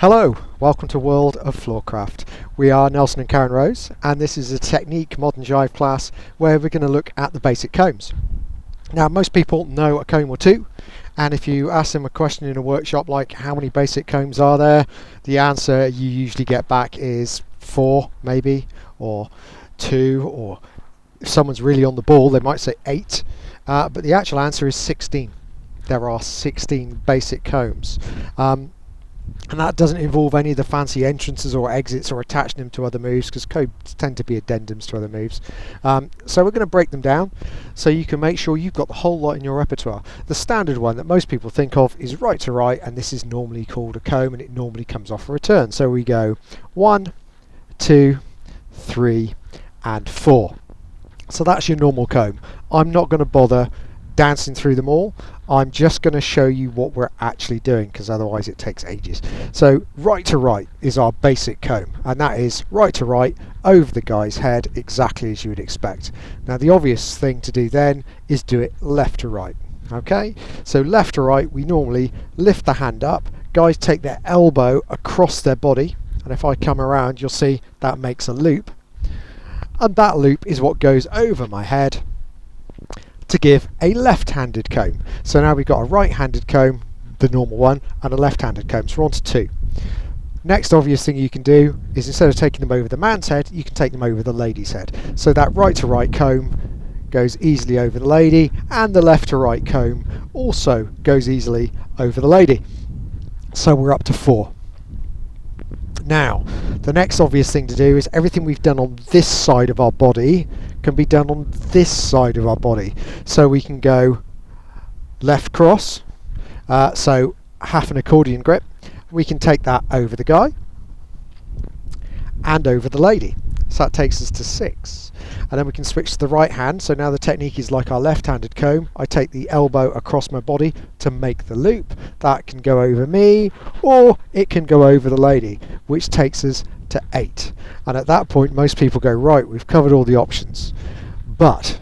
Hello, welcome to World of Floorcraft. We are Nelson and Karen Rose, and this is a Technique Modern Jive class where we're going to look at the basic combs. Now, most people know a comb or two, and if you ask them a question in a workshop like how many basic combs are there, the answer you usually get back is 4 maybe, or 2, or if someone's really on the ball they might say 8, but the actual answer is 16. There are 16 basic combs. And that doesn't involve any of the fancy entrances or exits or attaching them to other moves, because combs tend to be addendums to other moves. So we're going to break them down so you can make sure you've got the whole lot in your repertoire. The standard one that most people think of is right to right, and this is normally called a comb, and it normally comes off a return. So we go 1, 2, 3 and 4. So that's your normal comb. I'm not going to bother dancing through them all. I'm just going to show you what we're actually doing, because otherwise it takes ages. So right to right is our basic comb, and that is right to right over the guy's head, exactly as you would expect. Now the obvious thing to do then is do it left to right. Okay, so left to right, we normally lift the hand up, guys take their elbow across their body, and if I come around you'll see that makes a loop, and that loop is what goes over my head to give a left-handed comb. So now we've got a right-handed comb, the normal one, and a left-handed comb. So we're on to 2. Next obvious thing you can do is, instead of taking them over the man's head, you can take them over the lady's head. So that right to right comb goes easily over the lady, and the left to right comb also goes easily over the lady. So we're up to 4. Now, the next obvious thing to do is everything we've done on this side of our body can be done on this side of our body. So we can go left cross, so half an accordion grip. We can take that over the guy and over the lady. So that takes us to 6. And then we can switch to the right hand. So now the technique is like our left-handed comb. I take the elbow across my body to make the loop. That can go over me, or it can go over the lady, which takes us to 8. And at that point most people go, right, we've covered all the options. But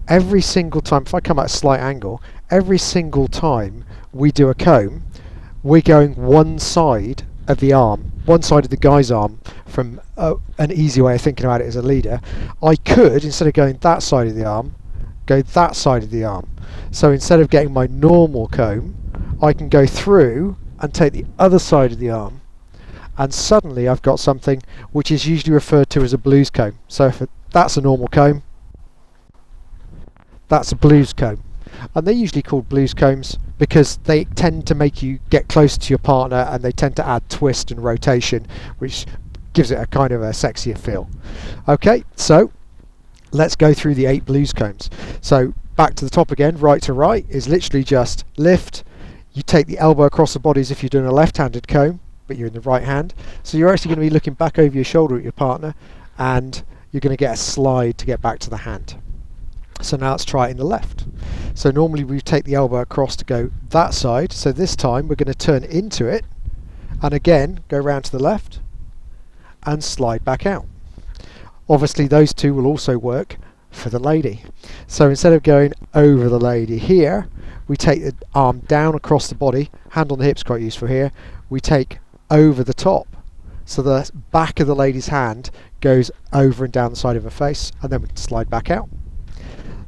every single time, if I come at a slight angle, every single time we do a comb, we're going one side of the arm, one side of the guy's arm. From an easy way of thinking about it as a leader, I could, instead of going that side of the arm, go that side of the arm. So instead of getting my normal comb, I can go through and take the other side of the arm, and suddenly I've got something which is usually referred to as a blues comb. So if that's a normal comb, that's a blues comb. And they're usually called blues combs because they tend to make you get close to your partner, and they tend to add twist and rotation, which gives it a kind of a sexier feel. Okay, so let's go through the 8 blues combs. So back to the top again, right to right is literally just lift. You take the elbow across the body as if you're doing a left-handed comb, but you're in the right hand. So you're actually going to be looking back over your shoulder at your partner, and you're going to get a slide to get back to the hand. So now let's try it in the left. So normally we take the elbow across to go that side. So this time we're going to turn into it, and again go round to the left and slide back out. Obviously those two will also work for the lady. So instead of going over the lady here, we take the arm down across the body, hand on the hips, quite useful here. We take over the top, so the back of the lady's hand goes over and down the side of her face, and then we can slide back out.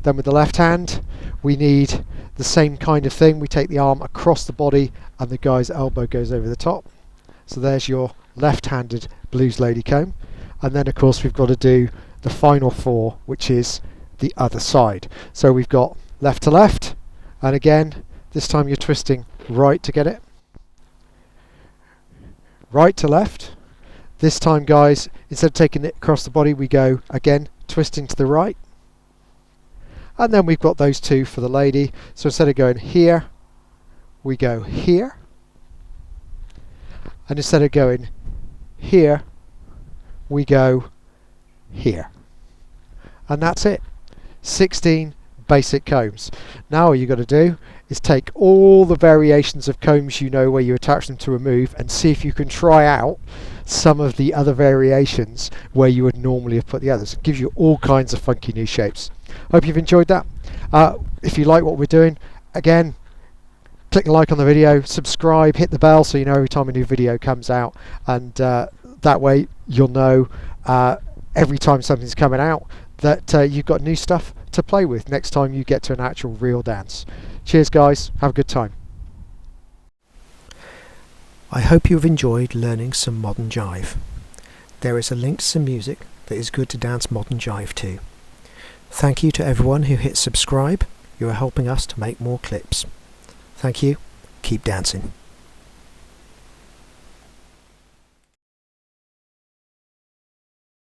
Then with the left hand we need the same kind of thing. We take the arm across the body, and the guy's elbow goes over the top. So there's your left-handed blues lady comb. And then of course we've got to do the final 4, which is the other side. So we've got left to left, and again this time you're twisting right to get it, right to left. This time, guys, instead of taking it across the body, we go again twisting to the right. And then we've got those 2 for the lady. So instead of going here, we go here, and instead of going here, we go here. And that's it. 16 basic combs. Now all you've got to do is take all the variations of combs you know where you attach them to a move, and see if you can try out some of the other variations where you would normally have put the others. It gives you all kinds of funky new shapes. Hope you've enjoyed that. If you like what we're doing, again, click the like on the video, subscribe, hit the bell so you know every time a new video comes out, and that way you'll know every time something's coming out that you've got new stuff to play with next time you get to an actual real dance. Cheers guys, have a good time. I hope you've enjoyed learning some modern jive. There is a link to some music that is good to dance modern jive to. Thank you to everyone who hit subscribe. You are helping us to make more clips. Thank you. Keep dancing.